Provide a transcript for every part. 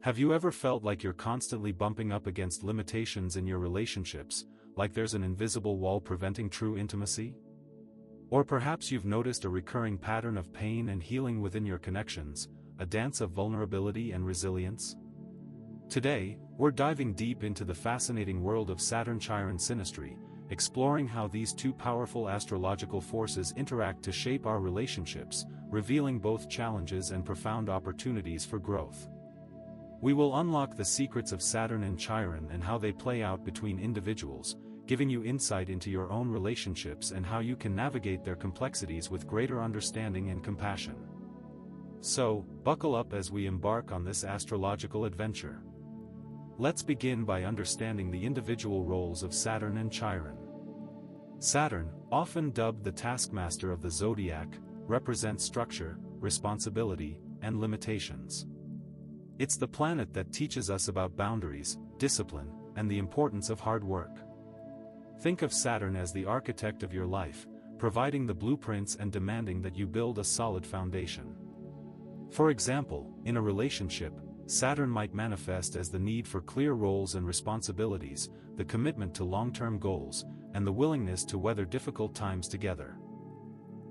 Have you ever felt like you're constantly bumping up against limitations in your relationships, like there's an invisible wall preventing true intimacy? Or perhaps you've noticed a recurring pattern of pain and healing within your connections, a dance of vulnerability and resilience? Today, we're diving deep into the fascinating world of Saturn-Chiron synastry, exploring how these two powerful astrological forces interact to shape our relationships, revealing both challenges and profound opportunities for growth. We will unlock the secrets of Saturn and Chiron and how they play out between individuals, giving you insight into your own relationships and how you can navigate their complexities with greater understanding and compassion. So, buckle up as we embark on this astrological adventure. Let's begin by understanding the individual roles of Saturn and Chiron. Saturn, often dubbed the taskmaster of the zodiac, represents structure, responsibility, and limitations. It's the planet that teaches us about boundaries, discipline, and the importance of hard work. Think of Saturn as the architect of your life, providing the blueprints and demanding that you build a solid foundation. For example, in a relationship, Saturn might manifest as the need for clear roles and responsibilities, the commitment to long-term goals, and the willingness to weather difficult times together.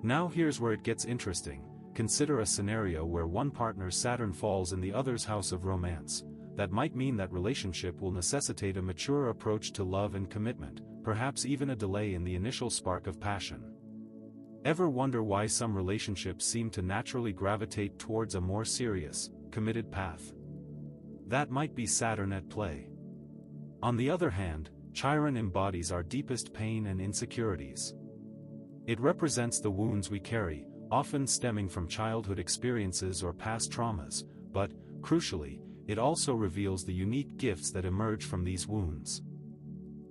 Now here's where it gets interesting. Consider a scenario where one partner's Saturn falls in the other's house of romance. That might mean that relationship will necessitate a mature approach to love and commitment, perhaps even a delay in the initial spark of passion. Ever wonder why some relationships seem to naturally gravitate towards a more serious, committed path? That might be Saturn at play. On the other hand, Chiron embodies our deepest pain and insecurities. It represents the wounds we carry, often stemming from childhood experiences or past traumas, but, crucially, it also reveals the unique gifts that emerge from these wounds.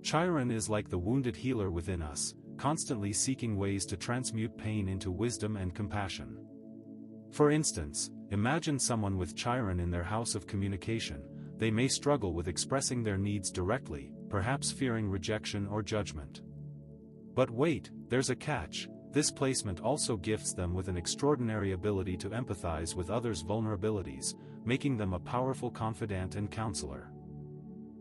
Chiron is like the wounded healer within us, constantly seeking ways to transmute pain into wisdom and compassion. For instance, imagine someone with Chiron in their house of communication. They may struggle with expressing their needs directly, perhaps fearing rejection or judgment. But wait, there's a catch. This placement also gifts them with an extraordinary ability to empathize with others' vulnerabilities, making them a powerful confidant and counselor.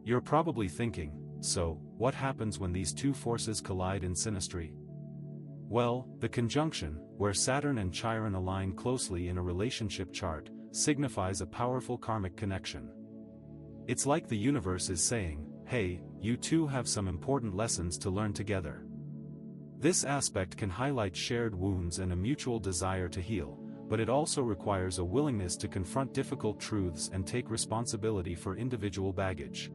You're probably thinking, so, what happens when these two forces collide in synastry? Well, the conjunction, where Saturn and Chiron align closely in a relationship chart, signifies a powerful karmic connection. It's like the universe is saying, hey, you two have some important lessons to learn together. This aspect can highlight shared wounds and a mutual desire to heal, but it also requires a willingness to confront difficult truths and take responsibility for individual baggage.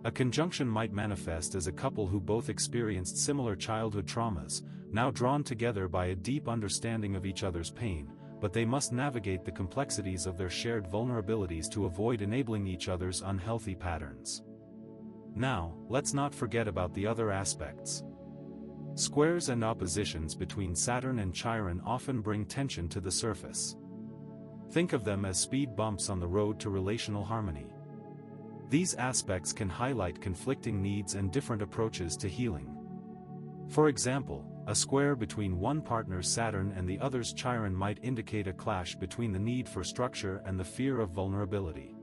A conjunction might manifest as a couple who both experienced similar childhood traumas, now drawn together by a deep understanding of each other's pain, but they must navigate the complexities of their shared vulnerabilities to avoid enabling each other's unhealthy patterns. Now, let's not forget about the other aspects. Squares and oppositions between Saturn and Chiron often bring tension to the surface. Think of them as speed bumps on the road to relational harmony. These aspects can highlight conflicting needs and different approaches to healing. For example, a square between one partner's Saturn and the other's Chiron might indicate a clash between the need for structure and the fear of vulnerability.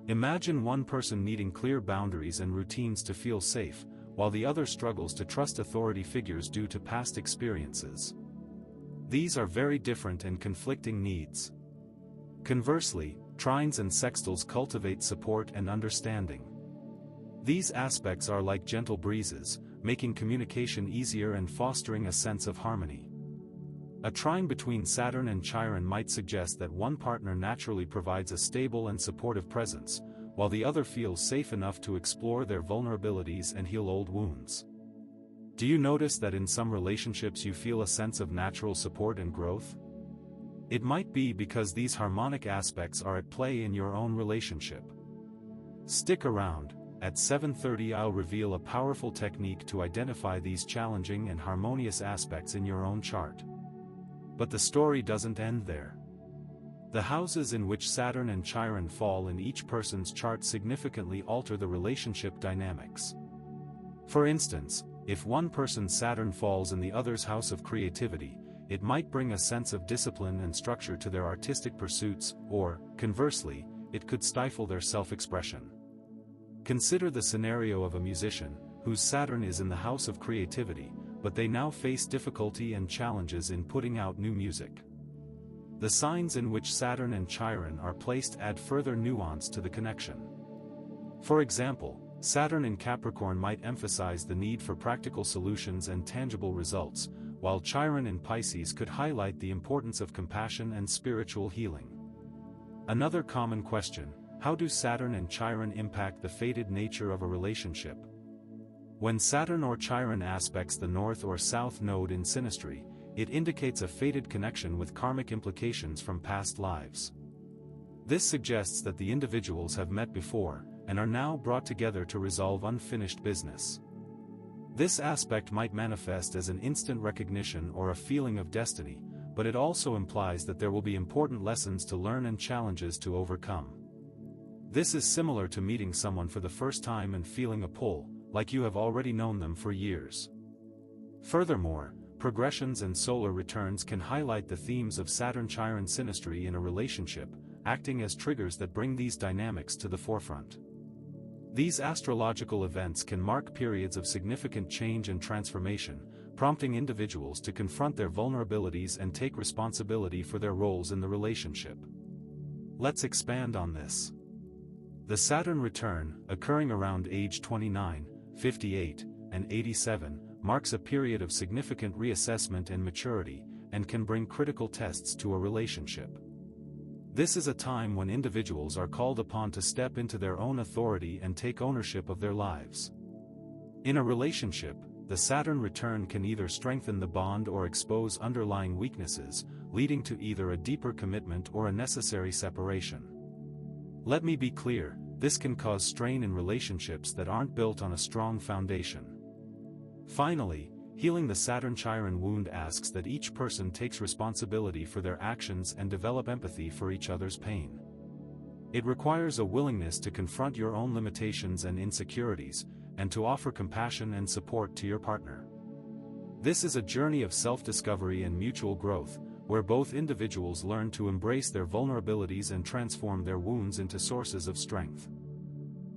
Imagine one person needing clear boundaries and routines to feel safe, while the other struggles to trust authority figures due to past experiences. These are very different and conflicting needs. Conversely, trines and sextiles cultivate support and understanding. These aspects are like gentle breezes, making communication easier and fostering a sense of harmony. A trine between Saturn and Chiron might suggest that one partner naturally provides a stable and supportive presence, while the other feels safe enough to explore their vulnerabilities and heal old wounds. Do you notice that in some relationships you feel a sense of natural support and growth? It might be because these harmonic aspects are at play in your own relationship. Stick around. At 7:30 I'll reveal a powerful technique to identify these challenging and harmonious aspects in your own chart. But the story doesn't end there. The houses in which Saturn and Chiron fall in each person's chart significantly alter the relationship dynamics. For instance, if one person's Saturn falls in the other's house of creativity, it might bring a sense of discipline and structure to their artistic pursuits, or, conversely, it could stifle their self-expression. Consider the scenario of a musician, whose Saturn is in the house of creativity, but they now face difficulty and challenges in putting out new music. The signs in which Saturn and Chiron are placed add further nuance to the connection. For example, Saturn in Capricorn might emphasize the need for practical solutions and tangible results, while Chiron in Pisces could highlight the importance of compassion and spiritual healing. Another common question: how do Saturn and Chiron impact the fated nature of a relationship? When Saturn or Chiron aspects the north or south node in synastry, it indicates a fated connection with karmic implications from past lives. This suggests that the individuals have met before, and are now brought together to resolve unfinished business. This aspect might manifest as an instant recognition or a feeling of destiny, but it also implies that there will be important lessons to learn and challenges to overcome. This is similar to meeting someone for the first time and feeling a pull, like you have already known them for years. Furthermore, progressions and solar returns can highlight the themes of Saturn-Chiron synastry in a relationship, acting as triggers that bring these dynamics to the forefront. These astrological events can mark periods of significant change and transformation, prompting individuals to confront their vulnerabilities and take responsibility for their roles in the relationship. Let's expand on this. The Saturn return, occurring around age 29, 58, and 87, marks a period of significant reassessment and maturity, and can bring critical tests to a relationship. This is a time when individuals are called upon to step into their own authority and take ownership of their lives. In a relationship, the Saturn return can either strengthen the bond or expose underlying weaknesses, leading to either a deeper commitment or a necessary separation. Let me be clear, this can cause strain in relationships that aren't built on a strong foundation. Finally, healing the Saturn-Chiron wound asks that each person takes responsibility for their actions and develop empathy for each other's pain. It requires a willingness to confront your own limitations and insecurities, and to offer compassion and support to your partner. This is a journey of self-discovery and mutual growth, where both individuals learn to embrace their vulnerabilities and transform their wounds into sources of strength.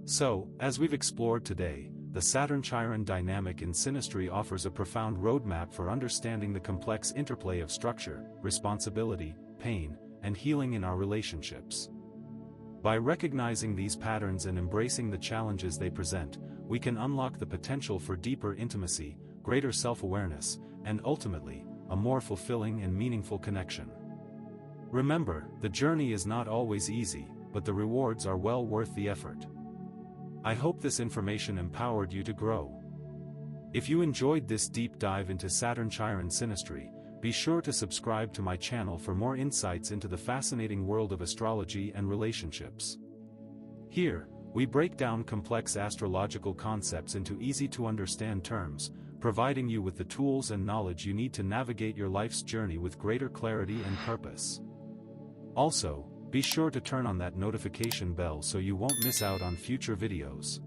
So, as we've explored today, the Saturn-Chiron dynamic in synastry offers a profound roadmap for understanding the complex interplay of structure, responsibility, pain, and healing in our relationships. By recognizing these patterns and embracing the challenges they present, we can unlock the potential for deeper intimacy, greater self-awareness, and ultimately, a more fulfilling and meaningful connection. Remember, the journey is not always easy, but the rewards are well worth the effort. I hope this information empowered you to grow. If you enjoyed this deep dive into Saturn-Chiron synastry, be sure to subscribe to my channel for more insights into the fascinating world of astrology and relationships. Here, we break down complex astrological concepts into easy-to-understand terms, providing you with the tools and knowledge you need to navigate your life's journey with greater clarity and purpose. Also, be sure to turn on that notification bell so you won't miss out on future videos.